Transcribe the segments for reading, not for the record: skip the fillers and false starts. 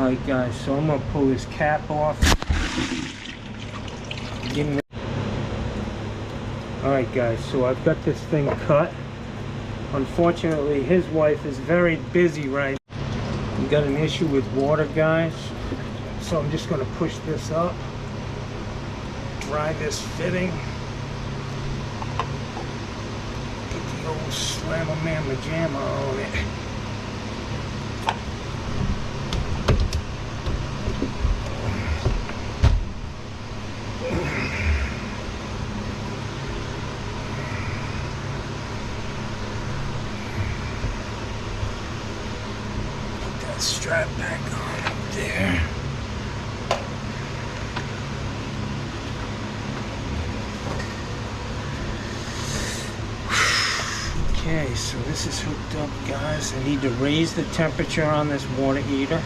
Alright guys, so I'm gonna pull this cap off. Alright guys, so I've got this thing cut. Unfortunately, his wife is very busy right now. We got an issue with water, guys. So I'm just gonna push this up, dry this fitting. Get the old Slammer Man Majama on it. Strap back on up there. Okay, so this is hooked up, guys. I need to raise the temperature on this water heater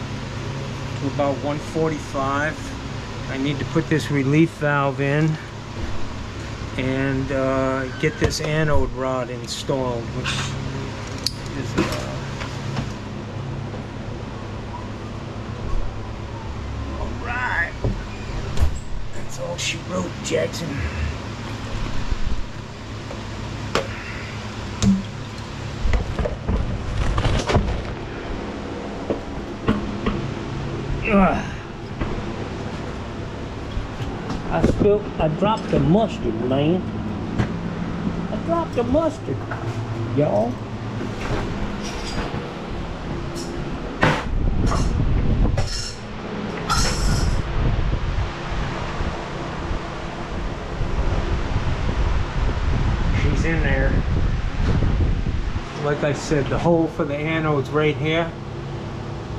to about 145. I need to put this relief valve in and get this anode rod installed, which is all she wrote, Jackson. I dropped the mustard, man. I dropped the mustard, y'all. In there. Like I said, the hole for the anode's right here.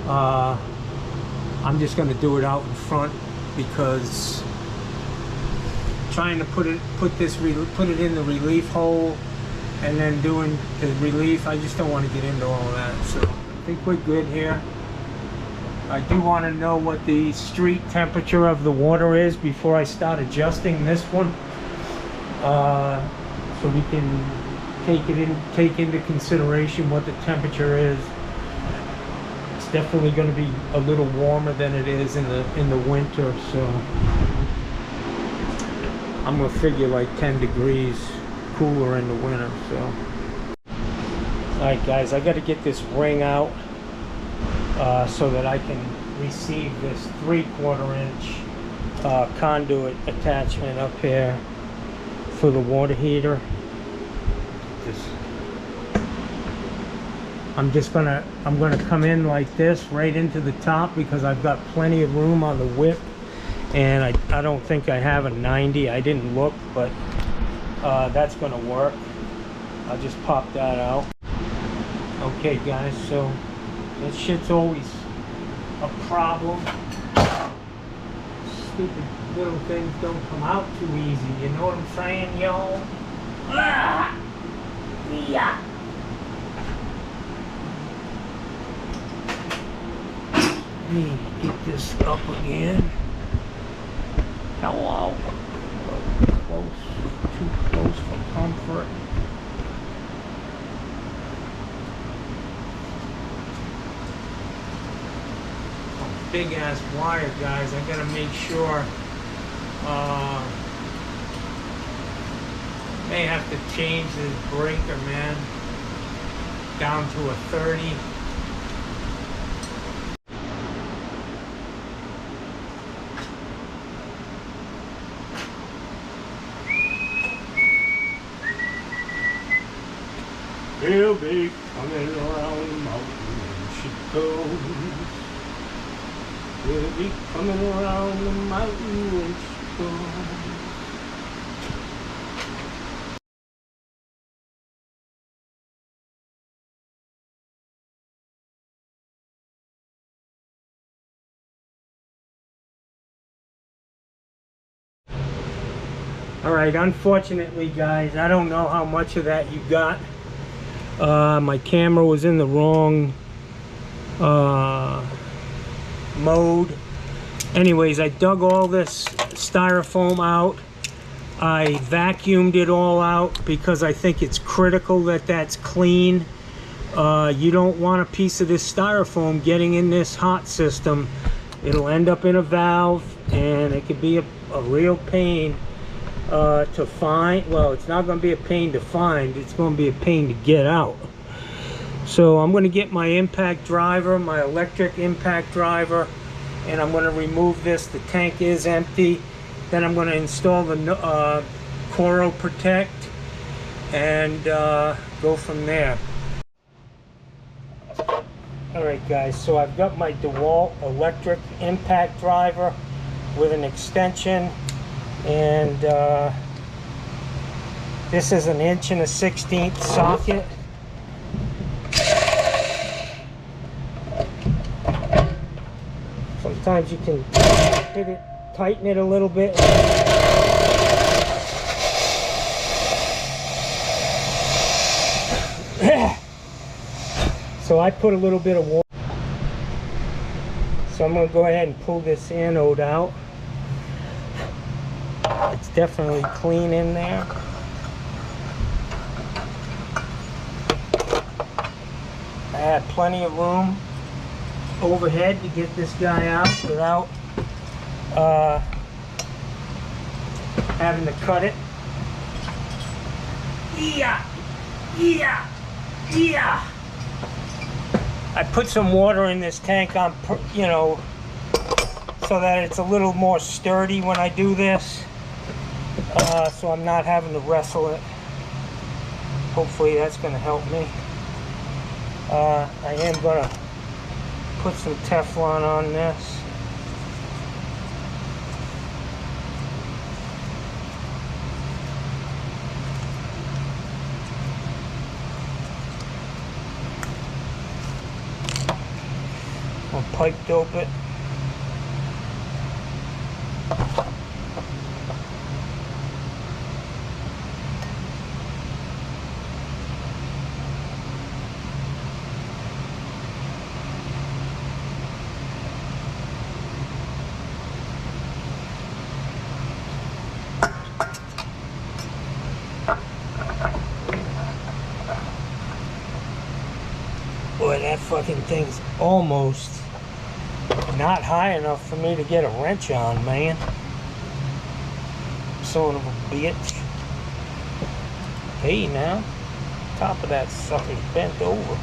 I'm just going to do it out in front because trying to put it in the relief hole and then doing the relief, I just don't want to get into all that. So I think we're good here. I do want to know what the street temperature of the water is before I start adjusting this one. So we can take into consideration what the temperature is. It's definitely going to be a little warmer than it is in the winter, so I'm going to figure like 10 degrees cooler in the winter. So alright guys, I got to get this ring out so that I can receive this 3/4 inch conduit attachment up here for the water heater. I'm gonna come in like this right into the top because I've got plenty of room on the whip, and I don't think I have a 90. I didn't look, but that's gonna work. I'll just pop that out. Okay guys, so this shit's always a problem. Stupid little things don't come out too easy, you know what I'm saying, y'all? Ah! Yeah. Let me get this up again. Hello. Too close for comfort. Big ass wire, guys. I gotta make sure. May have to change this breaker, man, down to a 30. He'll be coming around the mountain when she goes. He'll be coming around the mountain when she goes. Alright, unfortunately guys, I don't know how much of that you got. My camera was in the wrong mode. Anyways, I dug all this styrofoam out. I vacuumed it all out because I think it's critical that that's clean. You don't want a piece of this styrofoam getting in this hot system it'll end up in a valve, and it could be a real pain to find. Well, it's not going to be a pain to find, it's going to be a pain to get out. So I'm going to get my impact driver, my electric impact driver, and I'm going to remove this. The tank is empty. Then I'm going to install the Coro Protect and go from there. Alright guys, so I've got my DeWalt electric impact driver with an extension, and this is an 1 1/16" socket. Sometimes you can hit it, tighten it a little bit. So I put a little bit of water. So I'm going to go ahead and pull this anode out. It's definitely clean in there. I had plenty of room overhead to get this guy out without having to cut it. Yeah, yeah, yeah. I put some water in this tank on, you know, so that it's a little more sturdy when I do this, so I'm not having to wrestle it. Hopefully that's going to help me. I am going to put some Teflon on this. I'll pipe dope it. Boy, that fucking thing's almost not high enough for me to get a wrench on, man. Son of a bitch. Hey now, top of that sucker's bent over.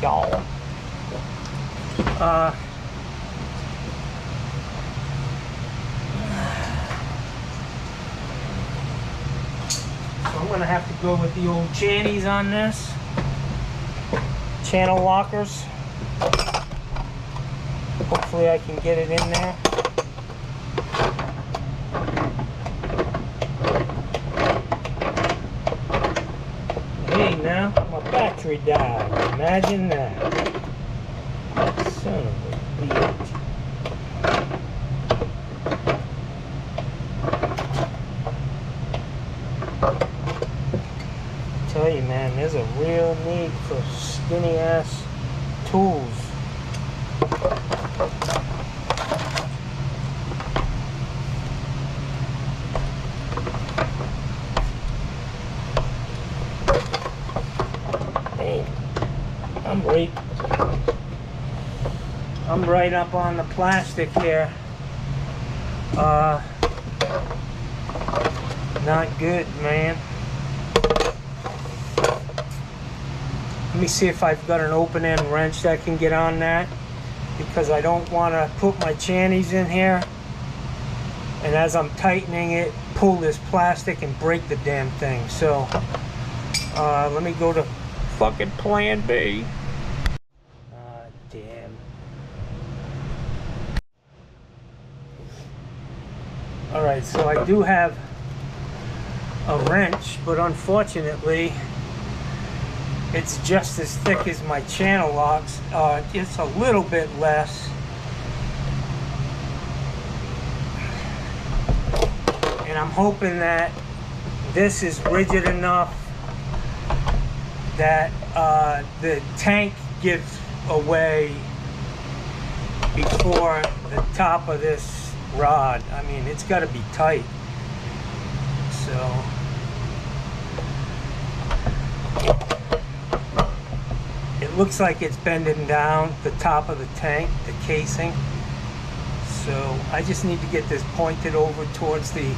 Y'all. So I'm gonna have to go with the old channies on this. Channel lockers. Hopefully I can get it in there. Hey now, my battery died. Imagine that. Son of a bitch. I tell you, man, there's a real need for skinny ass tools. Hey, I'm right up on the plastic here. Not good, man. Let me see if I've got an open end wrench that can get on that, because I don't want to put my channies in here and as I'm tightening it, pull this plastic and break the damn thing. So let me go to fucking plan B. Damn. Alright, so I do have a wrench, but unfortunately it's just as thick as my channel locks. It's a little bit less. And I'm hoping that this is rigid enough that the tank gives away before the top of this rod. I mean, it's got to be tight. So it looks like it's bending down the top of the tank, the casing. So I just need to get this pointed over towards the,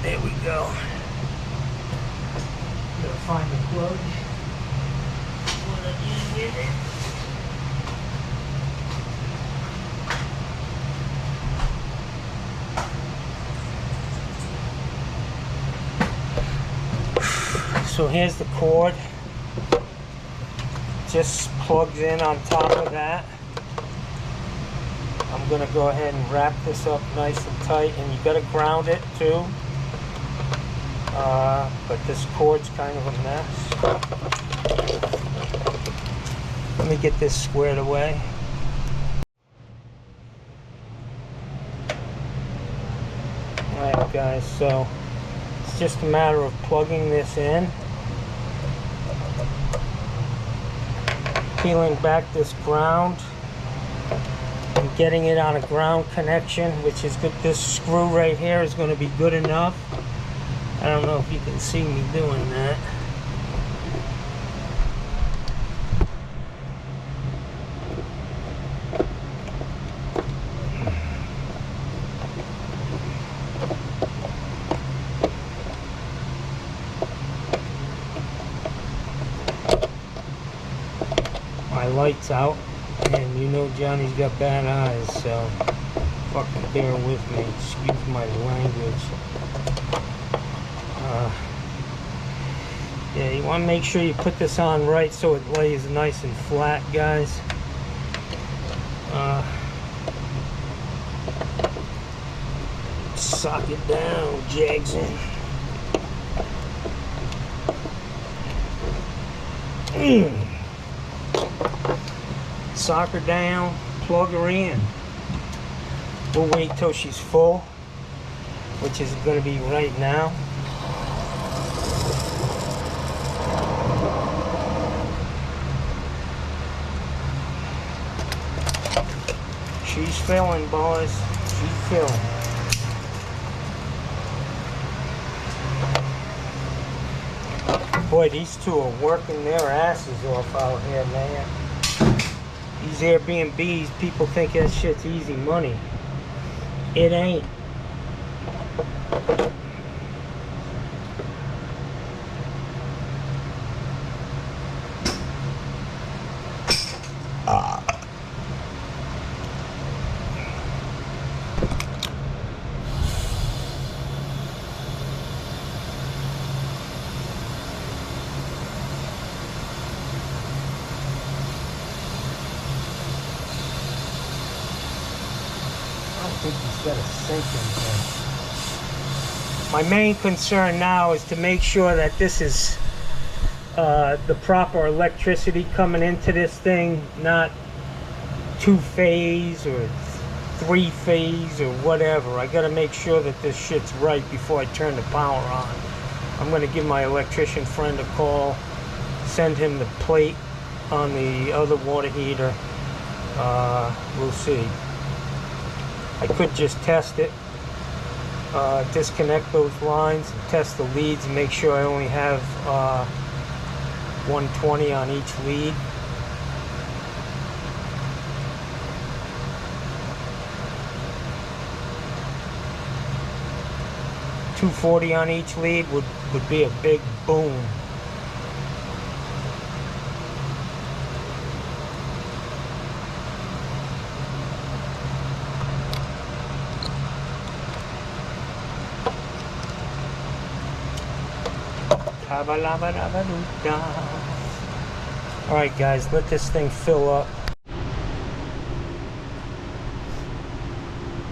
there we go. Gotta find the plug. What I do with it. So here's the cord, just plugs in on top of that. I'm going to go ahead and wrap this up nice and tight, and you got to ground it too, but this cord's kind of a mess. Let me get this squared away. Alright guys, so it's just a matter of plugging this in, peeling back this ground and getting it on a ground connection, which is good. This screw right here is going to be good enough. I don't know if you can see me doing that. My light's out, and you know Johnny's got bad eyes, so fucking bear with me. Excuse my language. Yeah, you want to make sure you put this on right so it lays nice and flat, guys. Sock it down, Jackson. Sock her down, plug her in. We'll wait till she's full, which is going to be right now. She's filling, boys. She's filling. Boy, these two are working their asses off out here, man. These Airbnbs, people think that shit's easy money. It ain't. I think he's got a sink in here. My main concern now is to make sure that this is the proper electricity coming into this thing, not 2-phase or 3-phase or whatever. I got to make sure that this shit's right before I turn the power on. I'm going to give my electrician friend a call, send him the plate on the other water heater. We'll see. I could just test it, disconnect those lines and test the leads and make sure I only have 120 on each lead. $240 on each lead would be a big boom. Alright guys, let this thing fill up.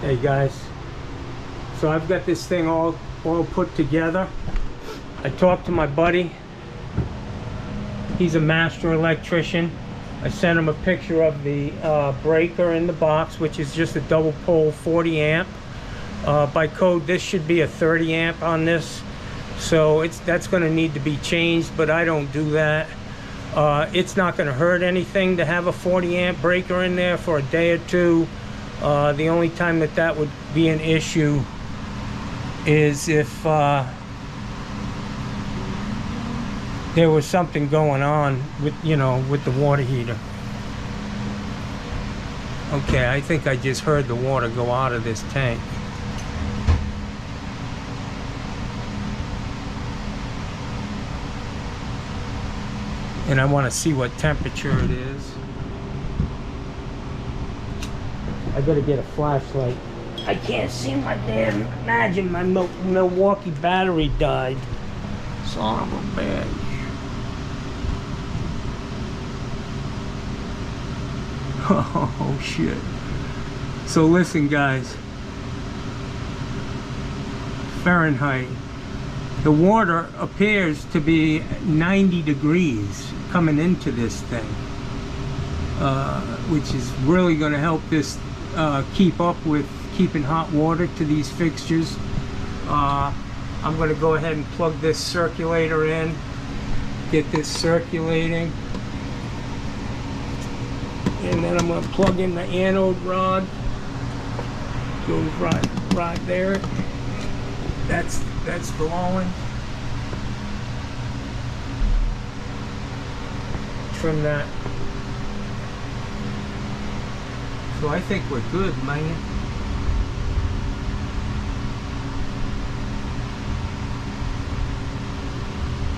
Hey guys, so I've got this thing all put together. I talked to my buddy. He's a master electrician. I sent him a picture of the breaker in the box, which is just a double pole 40 amp. By code this should be a 30 amp on this. So that's going to need to be changed, but I don't do that. It's not going to hurt anything to have a 40 amp breaker in there for a day or two. The only time that would be an issue is if there was something going on with, with the water heater. Okay, I think I just heard the water go out of this tank. And I want to see what temperature it is. I gotta get a flashlight. I can't see my damn, imagine my Milwaukee battery died. Son of a bitch. Oh shit. So listen guys, Fahrenheit, the water appears to be 90 degrees coming into this thing, which is really going to help this keep up with keeping hot water to these fixtures. I'm going to go ahead and plug this circulator in, get this circulating, and then I'm going to plug in the anode rod. Goes right there. That's glowing. Trim that. So I think we're good, man.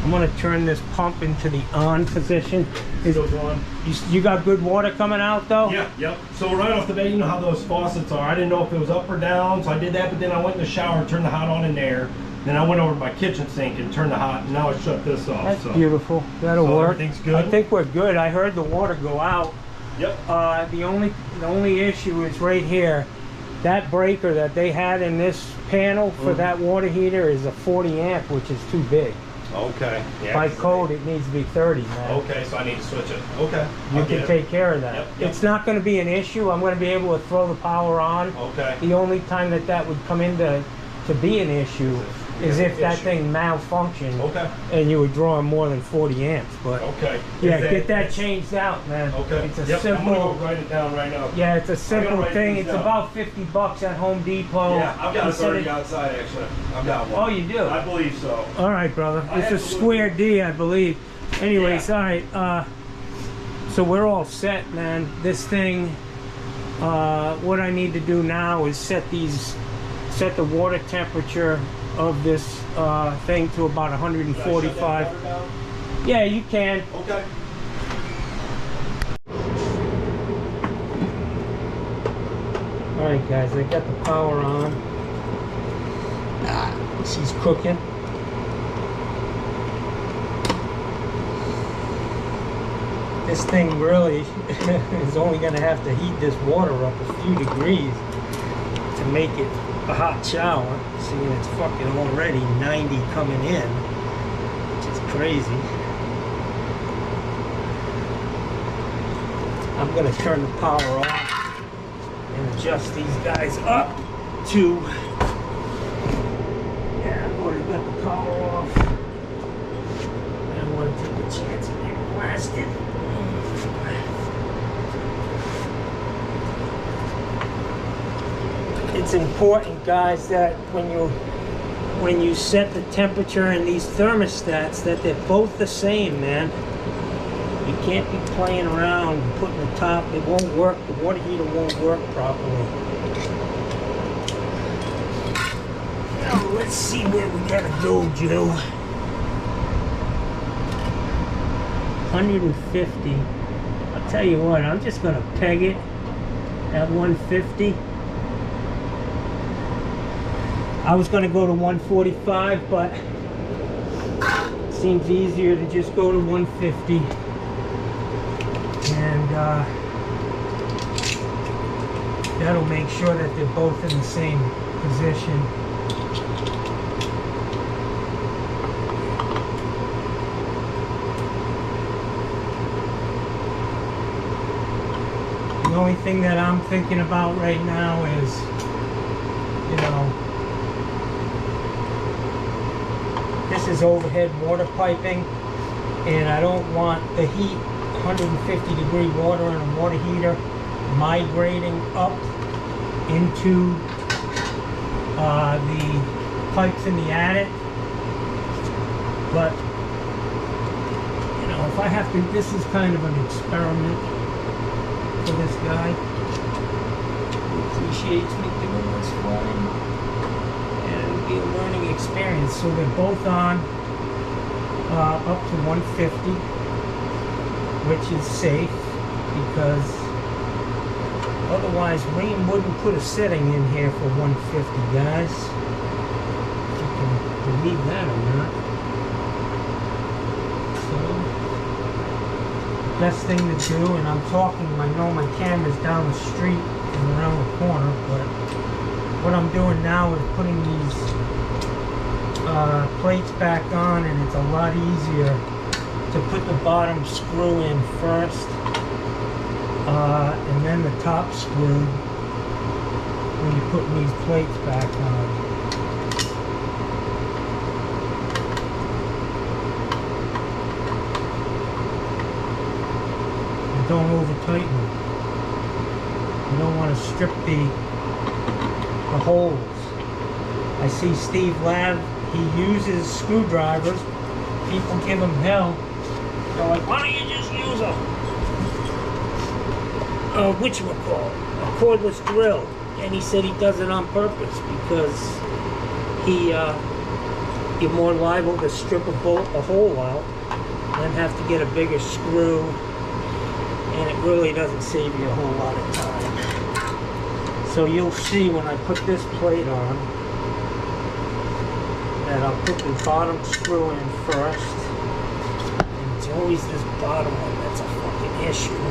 I'm gonna turn this pump into the on position. You got good water coming out though? Yeah, yep. So right off the bat, you know how those faucets are. I didn't know if it was up or down, so I did that, but then I went in the shower and turned the hot on in there. Then I went over to my kitchen sink and turned the hot, and now I shut this off. That's beautiful. That'll work. Everything's good? I think we're good. I heard the water go out. Yep. The only issue is right here. That breaker that they had in this panel for that water heater is a 40 amp, which is too big. Okay. Yeah, by code, it needs to be 30, man. Okay, so I need to switch it. Okay. You can take care of that. Yep. It's not going to be an issue. I'm going to be able to throw the power on. Okay. The only time that would come into to be an issue is if that thing malfunctioned. Okay. And you were drawing more than 40 amps. But okay. Yeah, get that changed out, man. Okay. It's a simple. I'm gonna go write it down right now. Yeah, it's a simple thing. It's about $50 at Home Depot. Yeah, I've got a 30 outside actually. I've got one. Oh, you do? I believe so. All right, brother. It's a square D, I believe. Anyways, all right. So we're all set, man. This thing. What I need to do now is set the water temperature of this thing to about 145. Yeah, you can. Okay. All right, guys, I got the power on. She's cooking. This thing really is only going to have to heat this water up a few degrees to make it a hot shower. Seeing it's fucking already 90 coming in, which is crazy. I'm going to turn the power off and adjust these guys up to, yeah, I've already got the power off. I don't want to take a chance of getting blasted. It's important, guys, that when you set the temperature in these thermostats, that they're both the same, man. You can't be playing around and putting the top. It won't work. The water heater won't work properly. Now let's see where we gotta go, Joe. 150. I'll tell you what. I'm just gonna peg it at 150. I was going to go to 145, but it seems easier to just go to 150. And that'll make sure that they're both in the same position. The only thing that I'm thinking about right now is, you know, this is overhead water piping, and I don't want the heat, 150 degree water in a water heater, migrating up into the pipes in the attic. But, you know, if I have to, this is kind of an experiment for this guy. appreciates me doing this for him. And it'll be a learning experience. So they're both on up to 150, which is safe because otherwise Wayne wouldn't put a setting in here for 150, guys. If you can believe that or not. So, best thing to do, and I'm talking, I know my camera's down the street and around the corner, but what I'm doing now is putting these plates back on, and it's a lot easier to put the bottom screw in first, and then the top screw when you're putting these plates back on. Don't over tighten them. You don't want to strip the holes. I see Steve Lav, he uses screwdrivers. People give him hell. They're like, why don't you just use a cordless drill? And he said he does it on purpose because you're more liable to strip a hole out and have to get a bigger screw. And it really doesn't save you a whole lot of time. So you'll see when I put this plate on that I'll put the bottom screw in first. And it's always this bottom one that's a fucking issue.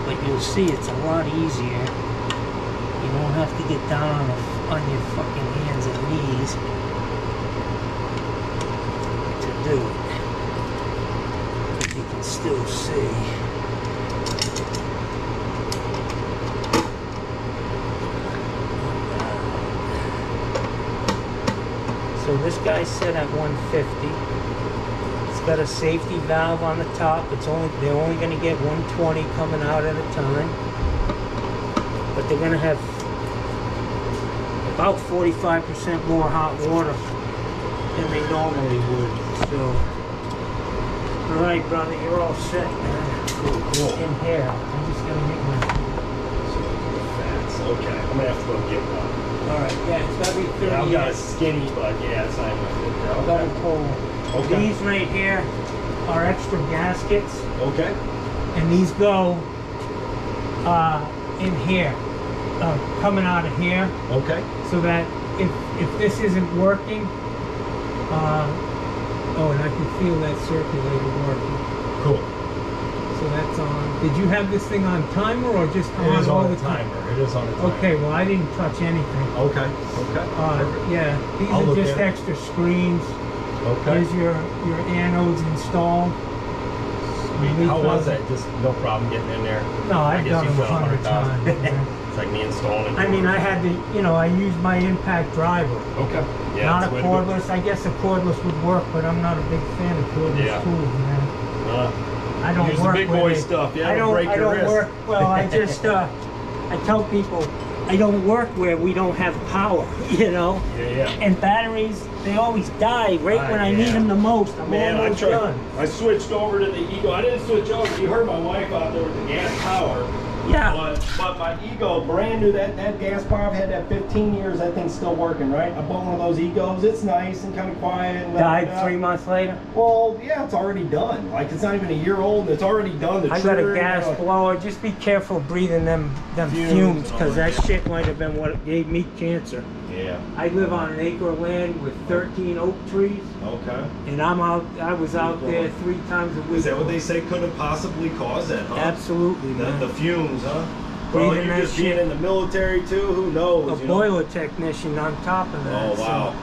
But you'll see it's a lot easier. You don't have to get down on your fucking hands and knees to do it. Still see. So this guy's set at 150. It's got a safety valve on the top. They're only going to get 120 coming out at a time. But they're going to have about 45% more hot water than they normally would. So. Alright, brother, you're all set, man. Cool. In here. I'm just gonna make my fats. Okay, I'm gonna have to go get one. Alright, yeah, it's gotta be 30. Yeah, I've got a skinny, but yeah, it's not even good. Okay. Double pull. Okay. These right here are extra gaskets. Okay. And these go in here. Coming out of here. Okay. So that if this isn't working, oh, and I can feel that circulator working. Cool. So that's on. Did you have this thing on timer or just on It is all on the the time? timer. It is on the timer. Okay, well I didn't touch anything. Okay. Okay. Yeah, these I'll are look just at it. extra screens. Okay. Here's your anodes installed. Sweet. How was that? Just no problem getting in there? No, I've guess done you them felt 100 times. Yeah. It's like me installing. I mean, I had to, I used my impact driver. Okay. Yeah. Not a that's the way to go. cordless. I guess a cordless would work, but I'm not a big fan of cordless tools, man. I don't use work the big with boy it. stuff. Yeah, I don't break your wrist. work. Well, I just I tell people I don't work where we don't have power. Yeah. And batteries, they always die right when I need them the most. I'm almost done. I switched over to the Ego. I didn't switch over. You heard my wife out there with the gas power. Yeah. But my Ego, brand new, that gas power, I've had that 15 years, that thing's still working, right? I bought one of those Egos. It's nice and kind of quiet. And Died 3 months later? Well, yeah, it's already done. Like, it's not even a year old, and it's already done. I got a gas blower. Just be careful breathing them fumes, because that shit might have been what gave me cancer. Yeah. I live on an acre of land with 13 oak trees. Okay. And I was out there 3 times a week. Is that what they say could have possibly caused that, huh? Absolutely, man. The fumes, huh? Well, Breathing you're that just shit. being in the military too, who knows? A boiler technician on top of that. Oh, wow.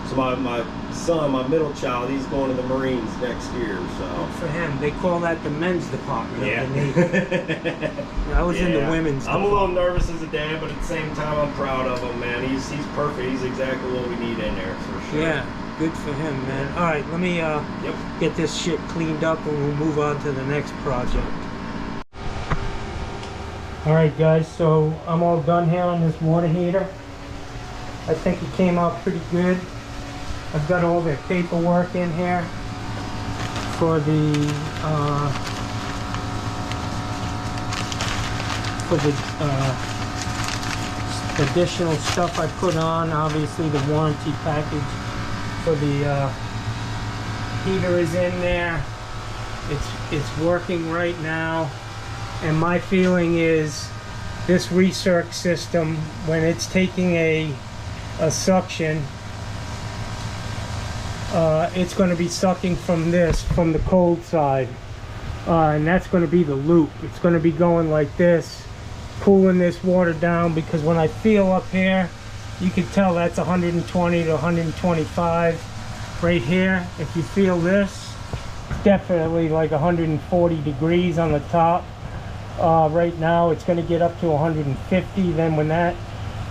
So my son, my middle child, he's going to the Marines next year, so. For him, they call that the men's department of the Navy. I was in the women's I'm a little nervous as a dad, but at the same time, I'm proud of him, man. He's perfect. He's exactly what we need in there, for sure. Yeah, good for him, man. All right, let me get this shit cleaned up and we'll move on to the next project. All right, guys, so I'm all done here on this water heater. I think it came out pretty good. I've got all the paperwork in here for for the additional stuff I put on. Obviously the warranty package for the heater is in there. It's working right now, and my feeling is this recirc system, when it's taking a suction, it's going to be sucking from the cold side, and that's going to be the loop. It's going to be going like this, cooling this water down, because when I feel up here, you can tell that's 120 to 125 right here. If you feel this, definitely like 140 degrees on the top. Right now it's going to get up to 150. Then when that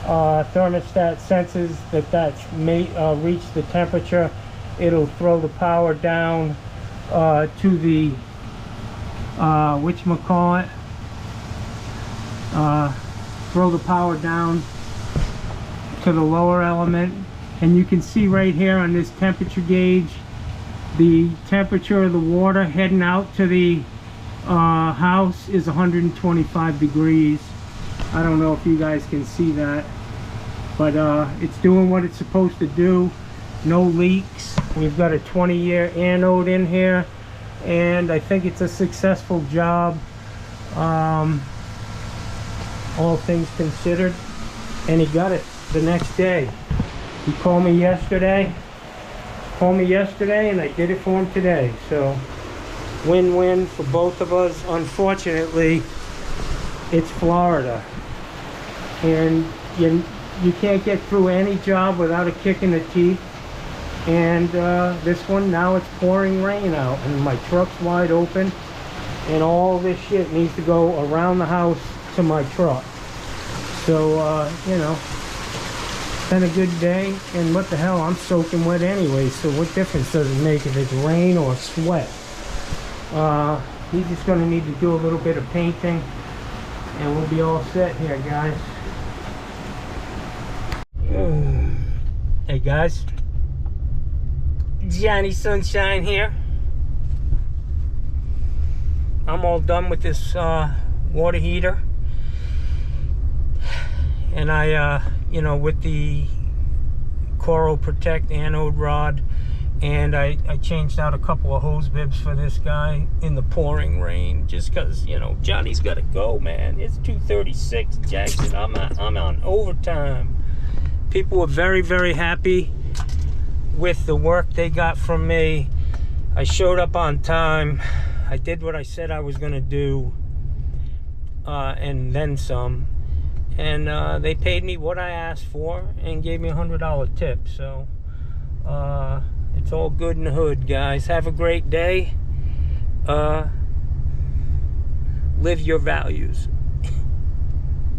thermostat senses that that's reached the temperature, it'll throw the power down to the whatchamacallit, throw the power down to the lower element. And you can see right here on this temperature gauge the temperature of the water heading out to the house is 125 degrees. I don't know if you guys can see that, but it's doing what it's supposed to do. No leaks. We've got a 20-year anode in here, and I think it's a successful job, all things considered. And he got it the next day. He called me yesterday, and I did it for him today. So win-win for both of us. Unfortunately, it's Florida, and you can't get through any job without a kick in the teeth. And this one, now it's pouring rain out, and my truck's wide open, and all this shit needs to go around the house to my truck. So you know, it's been a good day, and what the hell, I'm soaking wet anyway, so what difference does it make if it's rain or sweat? He's just going to need to do a little bit of painting, and we'll be all set here, guys. Hey guys, Johnny Sunshine here. I'm all done with this water heater, and I you know, with the Coral Protect anode rod, and I changed out a couple of hose bibs for this guy in the pouring rain, just because, you know, Johnny's got to go, man. It's 2:36, Jackson. I'm on overtime. People were very, very happy with the work they got from me. I showed up on time. I did what I said I was going to do, and then some. And they paid me what I asked for and gave me a $100 tip. So it's all good in the hood, guys. Have a great day. Live your values.